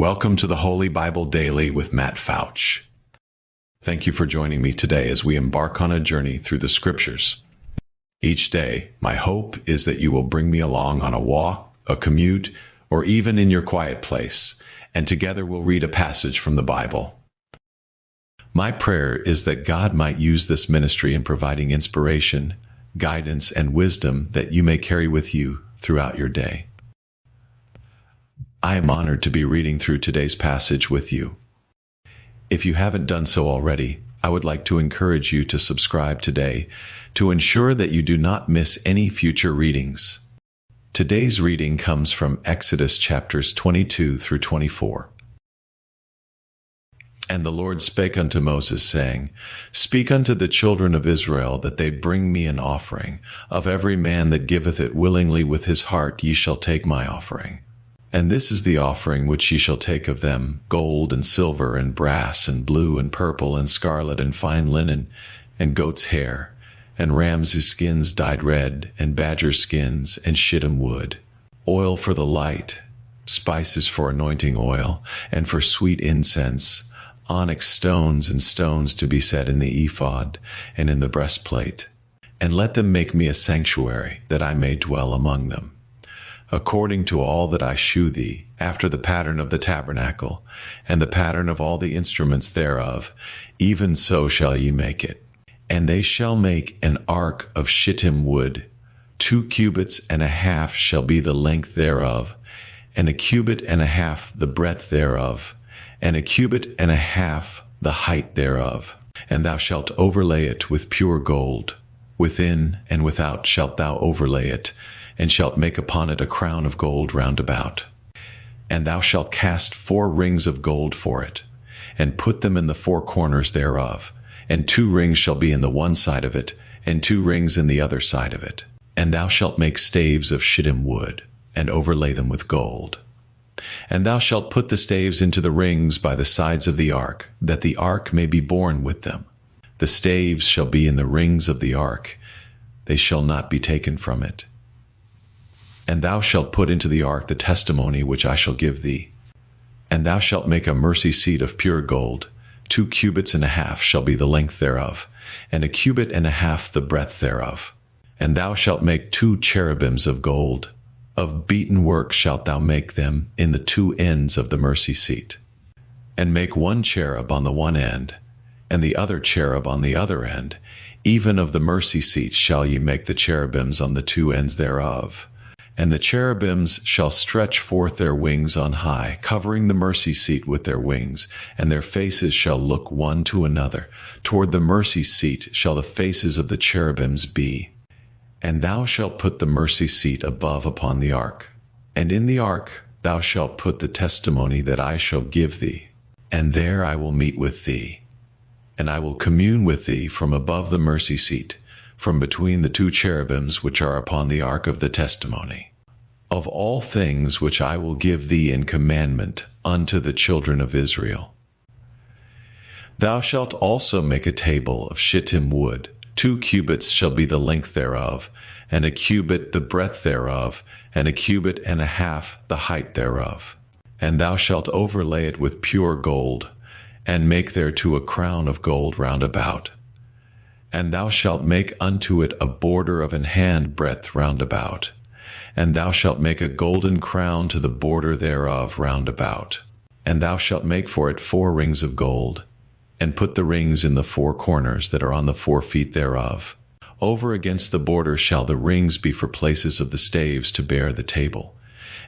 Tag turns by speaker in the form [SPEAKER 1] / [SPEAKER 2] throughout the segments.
[SPEAKER 1] Welcome to the Holy Bible Daily with Matt Fouch. Thank you for joining me today as we embark on a journey through the Scriptures. Each day, my hope is that you will bring me along on a walk, a commute, or even in your quiet place, and together we'll read a passage from the Bible. My prayer is that God might use this ministry in providing inspiration, guidance, and wisdom that you may carry with you throughout your day. I am honored to be reading through today's passage with you. If you haven't done so already, I would like to encourage you to subscribe today to ensure that you do not miss any future readings. Today's reading comes from Exodus chapters 22 through 24. And the Lord spake unto Moses, saying, Speak unto the children of Israel that they bring me an offering. Of every man that giveth it willingly with his heart ye shall take my offering. And this is the offering which ye shall take of them, gold and silver and brass and blue and purple and scarlet and fine linen and goat's hair and rams' skins dyed red and badger skins and shittim wood, oil for the light, spices for anointing oil and for sweet incense, onyx stones and stones to be set in the ephod and in the breastplate. And let them make me a sanctuary, that I may dwell among them. According to all that I shew thee, after the pattern of the tabernacle, and the pattern of all the instruments thereof, even so shall ye make it. And they shall make an ark of shittim wood, 2 cubits and a half shall be the length thereof, and 1 cubit and a half the breadth thereof, and 1 cubit and a half the height thereof. And thou shalt overlay it with pure gold. Within and without shalt thou overlay it, and shalt make upon it a crown of gold round about. And thou shalt cast 4 rings of gold for it, and put them in the 4 corners thereof, and 2 rings shall be in the one side of it, and 2 rings in the other side of it. And thou shalt make staves of shittim wood, and overlay them with gold. And thou shalt put the staves into the rings by the sides of the ark, that the ark may be borne with them. The staves shall be in the rings of the ark, they shall not be taken from it. And thou shalt put into the ark the testimony which I shall give thee. And thou shalt make a mercy seat of pure gold. 2 cubits and a half shall be the length thereof, and 1 cubit and a half the breadth thereof. And thou shalt make 2 cherubims of gold. Of beaten work shalt thou make them in the 2 ends of the mercy seat. And make 1 cherub on the one end, and the other cherub on the other end. Even of the mercy seat shall ye make the cherubims on the 2 ends thereof. And the cherubims shall stretch forth their wings on high, covering the mercy seat with their wings, and their faces shall look one to another. Toward the mercy seat shall the faces of the cherubims be. And thou shalt put the mercy seat above upon the ark. And in the ark thou shalt put the testimony that I shall give thee. And there I will meet with thee. And I will commune with thee from above the mercy seat, from between the 2 cherubims which are upon the ark of the testimony. Of all things which I will give thee in commandment unto the children of Israel. Thou shalt also make a table of shittim wood. 2 cubits shall be the length thereof, and 1 cubit the breadth thereof, and 1 cubit and a half the height thereof. And thou shalt overlay it with pure gold, and make thereto a crown of gold round about. And thou shalt make unto it a border of an hand breadth round about. And thou shalt make a golden crown to the border thereof round about. And thou shalt make for it 4 rings of gold, and put the rings in the 4 corners that are on the 4 feet thereof. Over against the border shall the rings be for places of the staves to bear the table.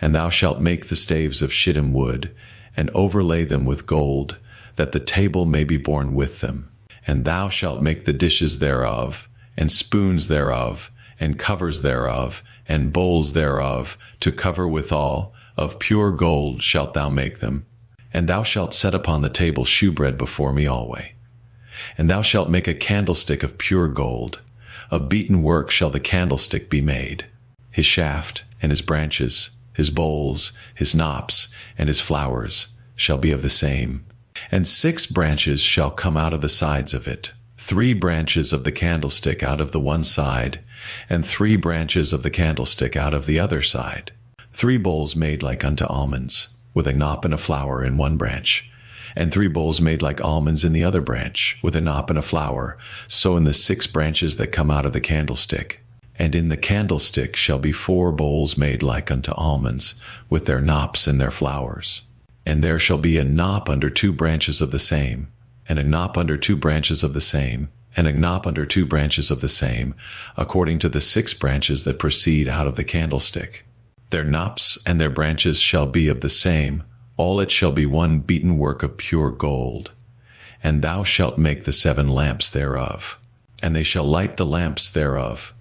[SPEAKER 1] And thou shalt make the staves of shittim wood, and overlay them with gold, that the table may be borne with them. And thou shalt make the dishes thereof, and spoons thereof, and covers thereof, and bowls thereof, to cover withal. Of pure gold shalt thou make them. And thou shalt set upon the table shewbread before me alway. And thou shalt make a candlestick of pure gold. Of beaten work shall the candlestick be made. His shaft, and his branches, his bowls, his knops, and his flowers shall be of the same. And 6 branches shall come out of the sides of it, 3 branches of the candlestick out of the one side, and 3 branches of the candlestick out of the other side. 3 bowls made like unto almonds, with a knop and a flower in one branch, and 3 bowls made like almonds in the other branch, with a knop and a flower, so in the 6 branches that come out of the candlestick. And in the candlestick shall be 4 bowls made like unto almonds, with their knops and their flowers. And there shall be a knop under 2 branches of the same, and a knop under 2 branches of the same, and a knop under 2 branches of the same, according to the 6 branches that proceed out of the candlestick. Their knops and their branches shall be of the same, all it shall be one beaten work of pure gold. And thou shalt make the 7 lamps thereof, and they shall light the lamps thereof,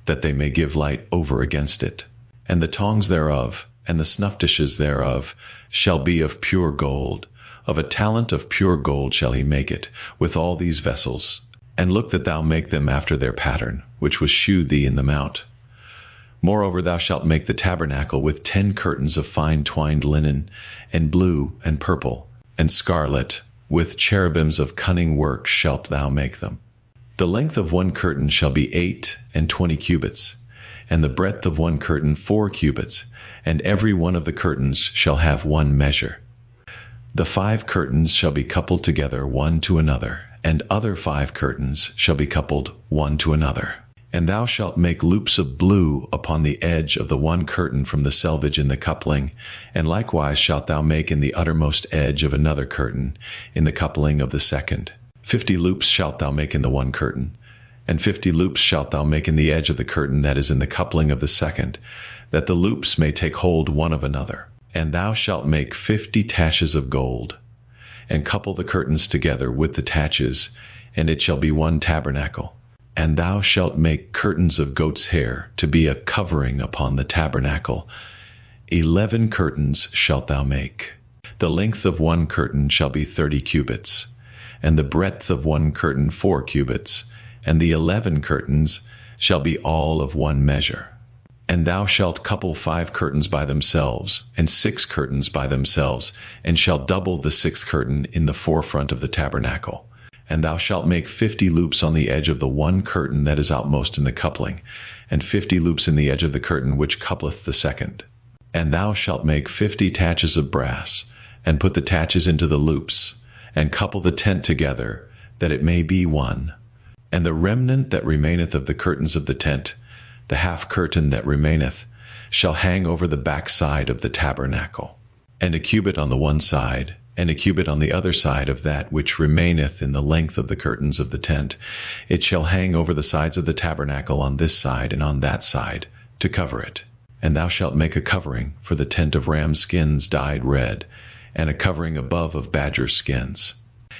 [SPEAKER 1] that they may give light over against it. And the tongs thereof, and the snuff dishes thereof, shall be of pure gold. Of a talent of pure gold shall he make it, with all these vessels. And look that thou make them after their pattern, which was shewed thee in the mount. Moreover, thou shalt make the tabernacle with 10 curtains of fine twined linen, and blue, and purple, and scarlet, with cherubims of cunning work shalt thou make them. The length of one curtain shall be 28 cubits, and the breadth of one curtain 4 cubits, and every one of the curtains shall have one measure. The 5 curtains shall be coupled together one to another, and other 5 curtains shall be coupled one to another. And thou shalt make loops of blue upon the edge of the one curtain from the selvage in the coupling, and likewise shalt thou make in the uttermost edge of another curtain, in the coupling of the second. 50 loops shalt thou make in the one curtain, and 50 loops shalt thou make in the edge of the curtain that is in the coupling of the second, that the loops may take hold one of another. And thou shalt make 50 taches of gold, and couple the curtains together with the taches, and it shall be one tabernacle. And thou shalt make curtains of goat's hair to be a covering upon the tabernacle. 11 curtains shalt thou make. The length of one curtain shall be 30 cubits, and the breadth of one curtain 4 cubits, and the 11 curtains shall be all of one measure. And thou shalt couple 5 curtains by themselves, and 6 curtains by themselves, and shalt double the 6th curtain in the forefront of the tabernacle. And thou shalt make 50 loops on the edge of the one curtain that is outmost in the coupling, and 50 loops in the edge of the curtain which coupleth the second. And thou shalt make 50 taches of brass, and put the taches into the loops, and couple the tent together, that it may be one. And the remnant that remaineth of the curtains of the tent, the half curtain that remaineth, shall hang over the back side of the tabernacle, and a cubit on the one side, and a cubit on the other side of that which remaineth in the length of the curtains of the tent. It shall hang over the sides of the tabernacle on this side and on that side, to cover it. And thou shalt make a covering for the tent of ram skins dyed red, and a covering above of badger skins.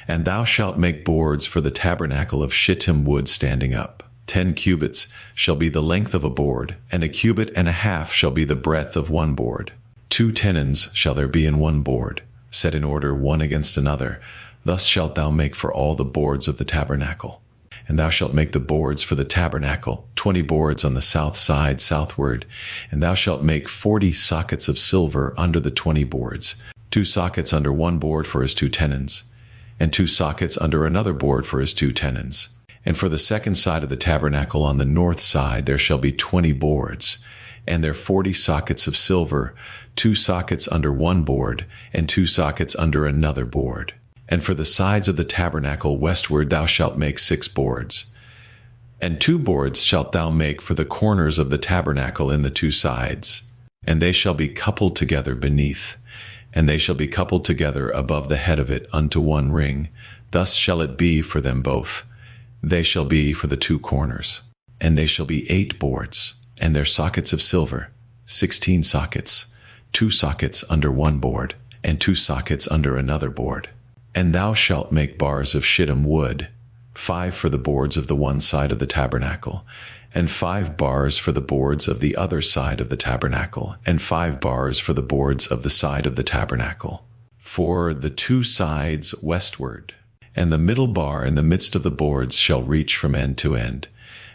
[SPEAKER 1] And thou shalt make boards for the tabernacle of shittim wood standing up. 10 cubits shall be the length of a board, and a cubit and a half shall be the breadth of one board. 2 tenons shall there be in one board, set in order one against another. Thus shalt thou make for all the boards of the tabernacle. And thou shalt make the boards for the tabernacle, 20 boards on the south side southward. And thou shalt make 40 sockets of silver under the 20 boards, 2 sockets under one board for his 2 tenons, and 2 sockets under another board for his 2 tenons. And for the second side of the tabernacle on the north side there shall be 20 boards, and their 40 sockets of silver, 2 sockets under one board, and 2 sockets under another board. And for the sides of the tabernacle westward thou shalt make 6 boards. And 2 boards shalt thou make for the corners of the tabernacle in the 2 sides, and they shall be coupled together beneath, and they shall be coupled together above the head of it unto one ring. Thus shall it be for them both. They shall be for the 2 corners. And they shall be 8 boards, and their sockets of silver, 16 sockets, 2 sockets under one board, and 2 sockets under another board. And thou shalt make bars of shittim wood, 5 for the boards of the one side of the tabernacle, and 5 bars for the boards of the other side of the tabernacle, and 5 bars for the boards of the side of the tabernacle, for the 2 sides westward. And the middle bar in the midst of the boards shall reach from end to end.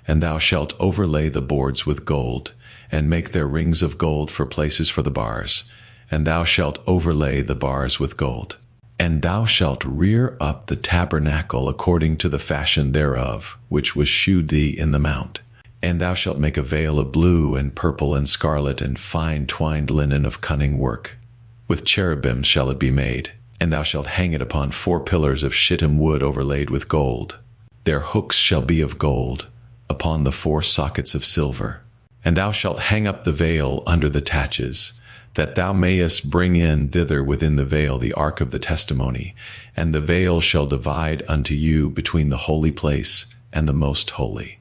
[SPEAKER 1] And thou shalt overlay the boards with gold, and make their rings of gold for places for the bars. And thou shalt overlay the bars with gold. And thou shalt rear up the tabernacle according to the fashion thereof, which was shewed thee in the mount. And thou shalt make a veil of blue and purple and scarlet and fine twined linen of cunning work. With cherubims shall it be made, and thou shalt hang it upon 4 pillars of shittim wood overlaid with gold. Their hooks shall be of gold, upon the 4 sockets of silver. And thou shalt hang up the veil under the taches, that thou mayest bring in thither within the veil the ark of the testimony, and the veil shall divide unto you between the holy place and the most holy.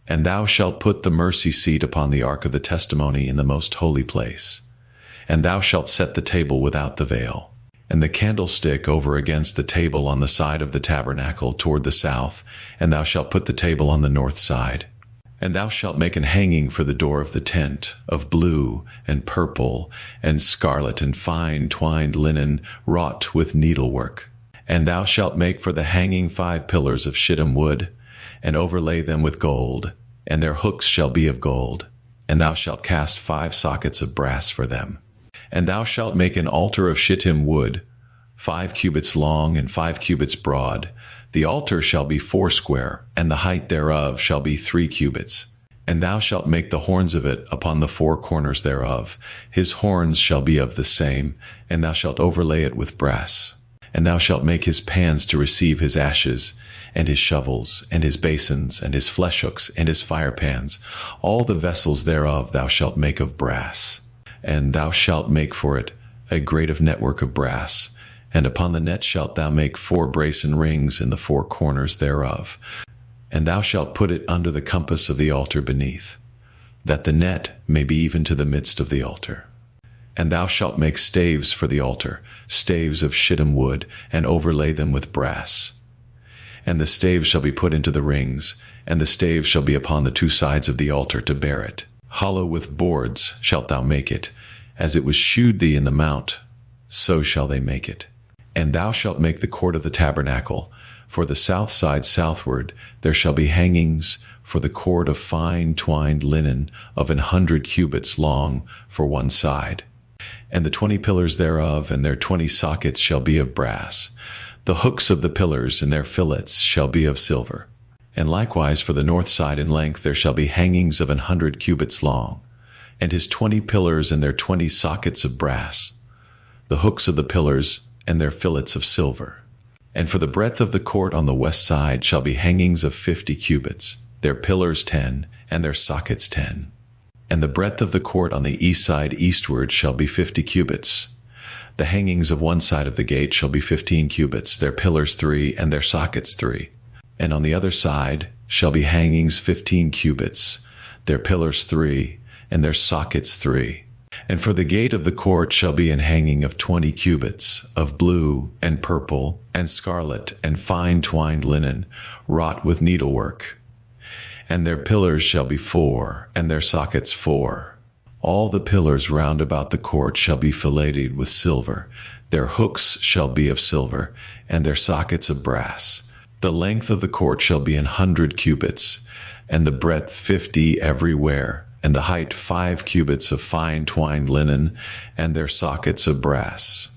[SPEAKER 1] And thou shalt put the mercy seat upon the ark of the testimony in the most holy place. And thou shalt set the table without the veil, and the candlestick over against the table on the side of the tabernacle toward the south, and thou shalt put the table on the north side. And thou shalt make an hanging for the door of the tent, of blue, and purple, and scarlet, and fine twined linen, wrought with needlework. And thou shalt make for the hanging 5 pillars of shittim wood, and overlay them with gold, and their hooks shall be of gold. And thou shalt cast 5 sockets of brass for them. And thou shalt make an altar of shittim wood, 5 cubits long and 5 cubits broad. The altar shall be 4 square, and the height thereof shall be 3 cubits. And thou shalt make the horns of it upon the 4 corners thereof. His horns shall be of the same, and thou shalt overlay it with brass. And thou shalt make his pans to receive his ashes, and his shovels, and his basins, and his flesh hooks, and his fire pans. All the vessels thereof thou shalt make of brass. And thou shalt make for it a grate of network of brass. And upon the net shalt thou make 4 brasen rings in the 4 corners thereof. And thou shalt put it under the compass of the altar beneath, that the net may be even to the midst of the altar. And thou shalt make staves for the altar, staves of shittim wood, and overlay them with brass. And the staves shall be put into the rings, and the staves shall be upon the 2 sides of the altar to bear it. Hollow with boards shalt thou make it, as it was shewed thee in the mount, so shall they make it. And thou shalt make the court of the tabernacle. For the south side southward there shall be hangings for the cord of fine twined linen of 100 cubits long for one side. And the 20 pillars thereof and their 20 sockets shall be of brass. The hooks of the pillars and their fillets shall be of silver. And likewise for the north side in length there shall be hangings of 100 cubits long, and his 20 pillars and their 20 sockets of brass. The hooks of the pillars and their fillets of silver. And for the breadth of the court on the west side shall be hangings of 50 cubits, their pillars 10, and their sockets 10. And the breadth of the court on the east side eastward shall be 50 cubits. The hangings of one side of the gate shall be 15 cubits, their pillars 3, and their sockets 3. And on the other side shall be hangings 15 cubits, their pillars 3, and their sockets 3. And for the gate of the court shall be an hanging of 20 cubits, of blue, and purple, and scarlet, and fine twined linen, wrought with needlework. And their pillars shall be 4, and their sockets 4. All the pillars round about the court shall be filleted with silver. Their hooks shall be of silver, and their sockets of brass. The length of the court shall be 100 cubits, and the breadth 50 everywhere, and the height 5 cubits of fine twined linen, and their sockets of brass.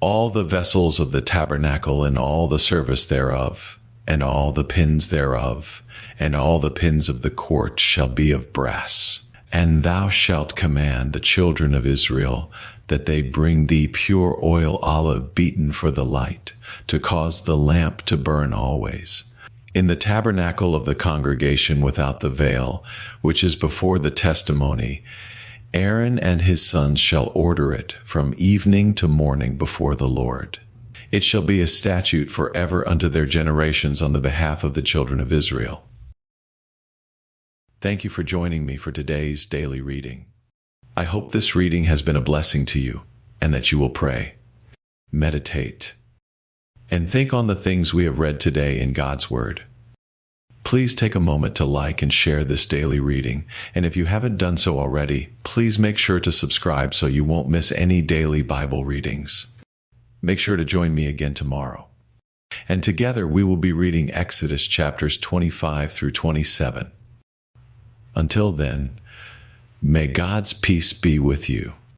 [SPEAKER 1] All the vessels of the tabernacle and all the service thereof, and all the pins thereof, and all the pins of the court shall be of brass. And thou shalt command the children of Israel that they bring thee pure oil olive beaten for the light, to cause the lamp to burn always. In the tabernacle of the congregation without the veil, which is before the testimony, Aaron and his sons shall order it from evening to morning before the Lord. It shall be a statute forever unto their generations on the behalf of the children of Israel. Thank you for joining me for today's daily reading. I hope this reading has been a blessing to you, and that you will pray, meditate, and think on the things we have read today in God's Word. Please take a moment to like and share this daily reading, and if you haven't done so already, please make sure to subscribe so you won't miss any daily Bible readings. Make sure to join me again tomorrow. And together we will be reading Exodus chapters 25 through 27. Until then, may God's peace be with you.